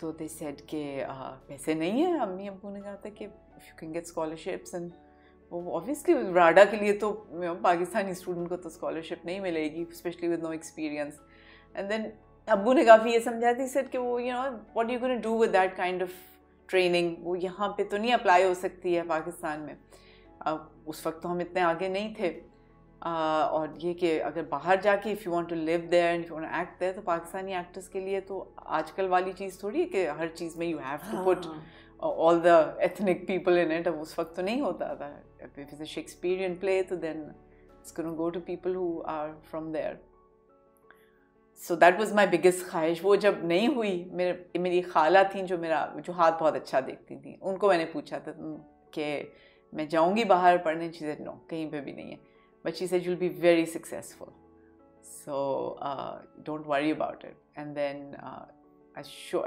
तो they said कि पैसे नहीं है। अम्मी अब्बू ने कहा था कि if you can get scholarships, and वो ऑब्वियसली राडा के लिए तो पाकिस्तानी स्टूडेंट को तो स्कॉलरशिप नहीं मिलेगी, specially with no experience. And then अब्बू ने काफ़ी ये समझा दी सर कि वो what you gonna do with that kind of training, वो यहाँ पे तो नहीं अप्लाई हो सकती है पाकिस्तान में। उस वक्त तो हम इतने आगे नहीं थे। और ये कि अगर बाहर जाके if you want to live there and if you want to act there, तो पाकिस्तानी एक्टर्स के लिए तो आजकल वाली चीज़ थोड़ी है कि हर चीज़ में you have to put all the ethnic people in it. अब उस वक्त तो नहीं होता था। If it's a Shakespearean play तो then it's gonna go to people who are from there. So that was my biggest ख्वाहिश। वो जब नहीं हुई, मेरी खाला थी जो हाथ बहुत अच्छा देखती थी, उनको मैंने पूछा था कि मैं जाऊँगी बाहर पढ़ने, शी सेड नो, कहीं पे भी नहीं है, but she said you will be very successful, so don't worry about it. And then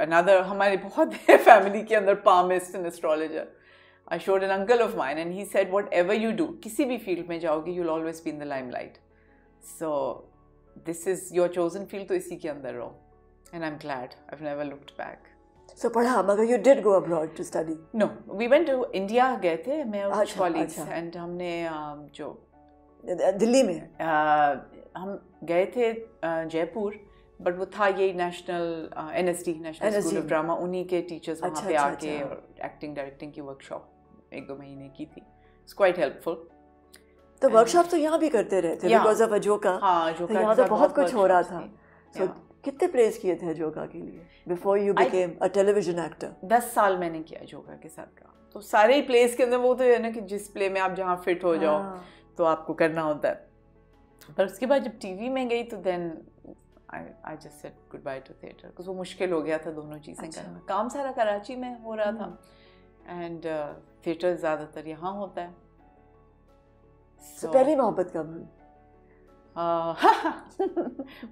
another, हमारे बहुत है फैमिली के अंदर palmist and astrologer. I showed an uncle of mine and he said whatever you do, किसी भी field में जाओगे, you'll always be in the limelight. So this is your chosen field, तो इसी के अंदर रहो. And I'm glad. I've never looked back. So पढ़ा, मगर you did go abroad to study? No, we went to India, गए थे मैं और कुछ colleagues, and हमने जो दिल्ली में हम गए थे जयपुर, बट वो था यही national NSD, national school of drama, उन्हीं के टीचर्स वहाँ पे आके और एक्टिंग डायरेक्टिंग की वर्कशॉप 1-2 महीने की थी। It's quite helpful. तो वर्कशॉप तो यहाँ भी करते रहते बिकॉज ऑफ अजोका। हाँ, अजोका यहाँ तो बहुत कुछ हो रहा था। So, कितने प्लेस किए थे अजोका के लिए before you became a television actor? 10 साल मैंने किया अजोका के साथ काम। तो सारे ही प्लेस के अंदर वो तो है ना कि जिस प्ले में आप जहाँ फिट हो जाओ तो आपको करना होता है। पर उसके बाद जब टीवी में गई तो then I just said goodbye to theatre, because वो मुश्किल हो गया था दोनों चीज़ें करना। काम सारा कराची में हो रहा था एंड थिएटर ज़्यादातर यहाँ होता है। So पहली मोहब्बत कब हुई?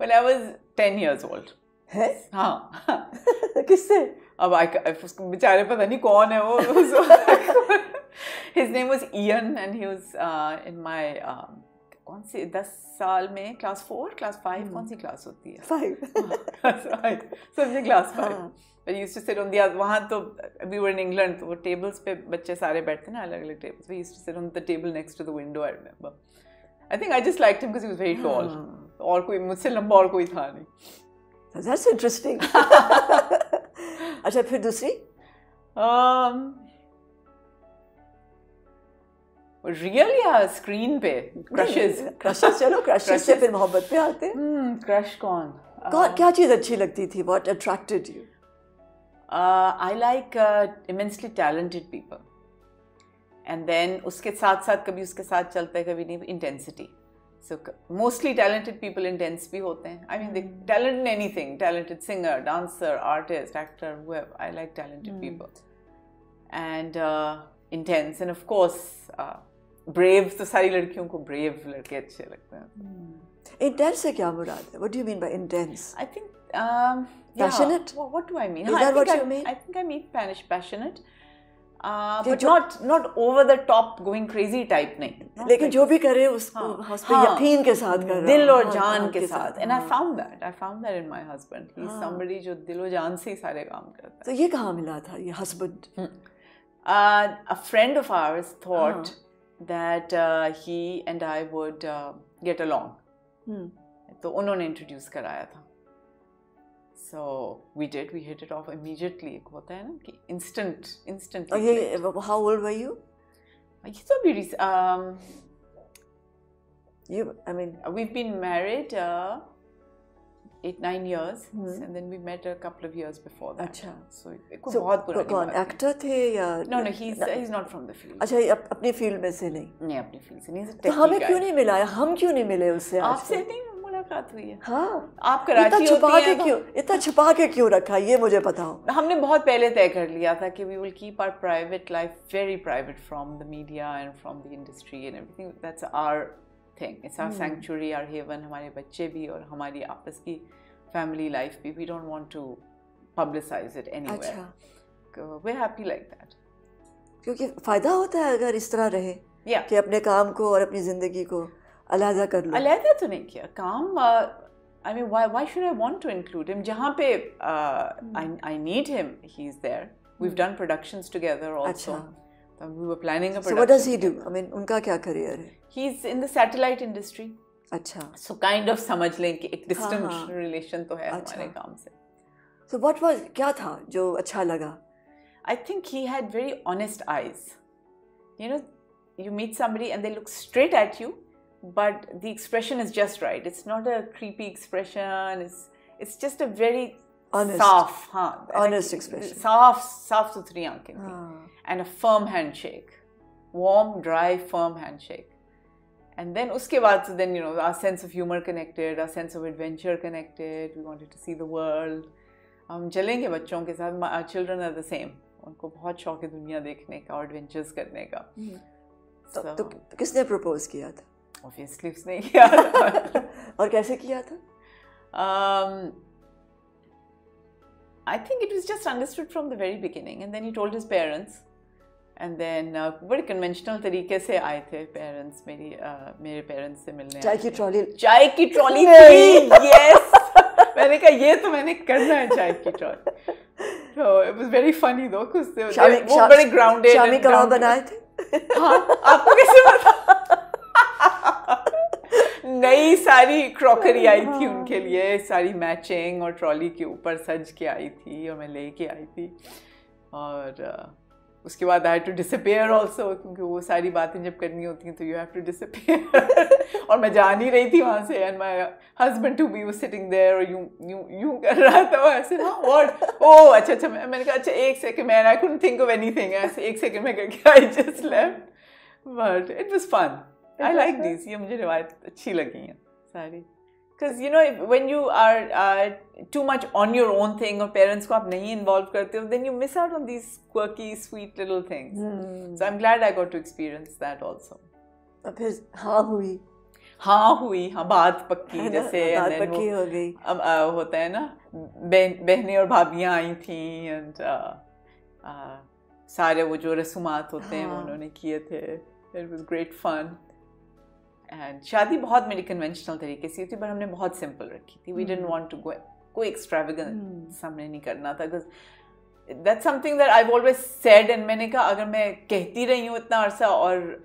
When I was 10 years old. है? हाँ। किससे? अब उसको बेचारे पता नहीं कौन है वो। His name was Ian and he was in my कौन सी 10 साल में क्लास 4, क्लास 5, कौन सी क्लास होती है? 5 समझे, class 5। But he used to sit on the other, वहाँ तो we were in England, तो वो टेबल्स पे बच्चे सारे बैठते ना अलग अलग tables. We used to sit on the table next to the window, I remember. I think I just liked him because he was very tall. और कोई मुझसे लंबा और कोई था नहीं। That's interesting. अच्छा, फिर दूसरी? रियल या स्क्रीन पे? क्रशेस चलो, क्रशेस से फिर मोहब्बत पे आते हैं। क्रश कौन क्या चीज़ अच्छी लगती थी? What attracted you? I like immensely talented people, and then उसके साथ साथ कभी उसके साथ चलता है कभी नहीं, intensity. So mostly talented people intense भी होते हैं. I mean, they talented in anything, talented singer, dancer, artist, actor, whoever. I like talented people, and intense, and of course brave. तो सारी लड़कियों को brave लड़के अच्छे लगते हैं। Intense से क्या मुराद है? What do you mean by intense? I think passionate. Yeah. What do I mean? Is that what you mean? I think I mean passionate, but not over the top, going crazy type नहीं। लेकिन जो भी करे उसको यकीन के साथ कर रहा है, दिल और जान के साथ। And I found that in my husband. He's somebody जो दिल और जान से ही सारे काम करता है। तो ये कहाँ मिला था ये husband? A friend of ours thought that he and I would get along. तो उन्होंने इंट्रोड्यूस कराया था। So we did. We hit it off immediately. एक होता है ना कि instant. ये how old were you? ये तो अभी I mean we've been married 8-9 years, and then we met a couple of years before that. अच्छा। So बहुत पुरानी कौन एक्टर थे या? No, he's not from the field. अच्छा, अपनी फील्ड में से नहीं अपनी फील्ड से नहीं। तो हमें क्यों नहीं मिला? हम क्यों नहीं मिले उससे? आपसे नहीं मुलाकात हुई है? हाँ, आप कराची होती हैं, इतना छुपा के क्यों रखा, ये मुझे पता हो। हमने बहुत पहले तय कर लिया था कि we will keep our private life very private from the media and from the industry and everything. That's our thing. It's our sanctuary, our haven. हमारे बच्चे भी और हमारी आपस की family life भी, we don't want to publicize it anywhere. अच्छा। We're happy like that. क्योंकि फायदा होता है अगर इस तरह रहे कि अपने काम को और अपनी जिंदगी को अलहदा कर लो। अलहदा तो नहीं किया काम। I mean, why should I want to include him? Jahan pe I need him, he's there. We've done productions together also. We were planning a production. So what does he do? I mean, उनका क्या career है? He's in the satellite industry. अच्छा. So kind of समझ लें कि एक distant relation तो है हमारे काम से. So what was, क्या था जो अच्छा लगा? I think he had very honest eyes. You know, you meet somebody and they look straight at you, but the expression is just right. It's not a creepy expression. It's just a very honest, honest expression. साफ सुथरी आंखें थी. And a firm handshake, warm, dry, firm handshake. And then उसके बाद, so then, you know, our sense of humor connected, our sense of adventure connected. We wanted to see the world. हम चलेंगे बच्चों के साथ. Our children are the same. उनको बहुत शौक है दुनिया देखने का और एडवेंचर्स करने का. तो किसने प्रपोज किया था? Obviously उसने किया था. और कैसे किया था? I think it was just understood from the very beginning, and then he told his parents, and then बड़े conventional तरीके से आए थे parents मेरे parents से मिलने. चाय की ट्रॉली थी. Yes. मैंने कहा ये तो मैंने करना है चाय की trolley. So it was very funny though, because वो बड़े grounded. शामी कबाब बनाए थे. हाँ, आपको कैसे पता? नई सारी क्रॉकरी आई थी उनके लिए, सारी मैचिंग और ट्रॉली के ऊपर सज के आई थी और मैं लेके आई थी. और उसके बाद I had to disappear also, क्योंकि वो सारी बातें जब करनी होती हैं तो यू हैव टू डिसअपियर. और मैं जा नहीं रही थी वहाँ से, and my husband to be was sitting there और यूं कर रहा था. वो ऐसे हाँ व्हाट, ओह अच्छा मैंने कहा अच्छा एक second, man I couldn't think of anything. ऐसे एक सेकंड में करके I just left. But it was fun. I like these. ये मुझे रिवायत अच्छी लगी हैं सारी. Because you know, when you are too much on your own thing और parents को आप नहीं involve करते हो, then you miss out on these quirky, sweet little things. So I'm glad I got to experience that also. और फिर हाँ हुई, बात पक्की जैसे. बात पक्की हो गई. होता है ना, बहनें और भाभियाँ आई थी, and सारे वो जो रसूमात होते हैं वो उन्होंने किए थे. It was great fun. And शादी बहुत मेरी conventional तरीके से थी, पर हमने बहुत simple रखी थी. We didn't want to go, कोई extravagant हमने नहीं करना था, because that's something that I've always said. And मैंने कहा अगर मैं कहती रही हूँ इतना अरसा और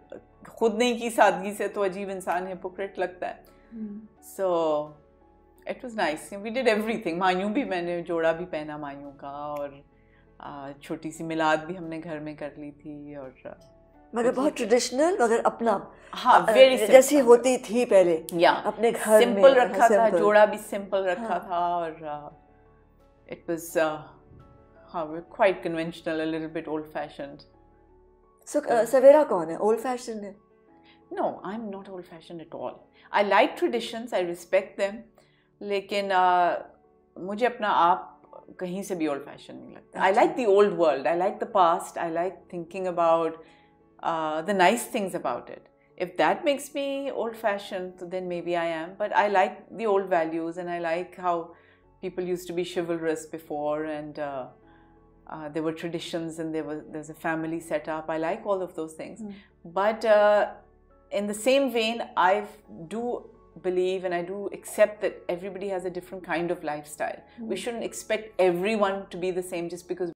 खुद नहीं की सादगी से, तो अजीब इंसान hypocrite लगता है. So it was nice. We did everything. मायूं भी मैंने जोड़ा भी पहना मायूं का, और छोटी सी मिलाद भी हमने घर में कर ली थी. और मगर बहुत ट्रेडिशनल, मगर अपना जैसी होती थी पहले, अपने घर में सिंपल रखा था. जोड़ा भी सिंपल रखा था, और it was quite conventional, a little bit old fashioned. So सवेरा कौन है? Old fashioned है? No, I'm not old fashioned at all. I like traditions, I respect them, लेकिन मुझे अपना आप कहीं से भी old fashioned नहीं लगता. I like the old world, I like the past, I like thinking about the nice things about it. If that makes me old-fashioned, then maybe I am. But I like the old values, and I like how people used to be chivalrous before, and there were traditions, and there's a family set up. I like all of those things. But in the same vein, I do believe and I do accept that everybody has a different kind of lifestyle. We shouldn't expect everyone to be the same just because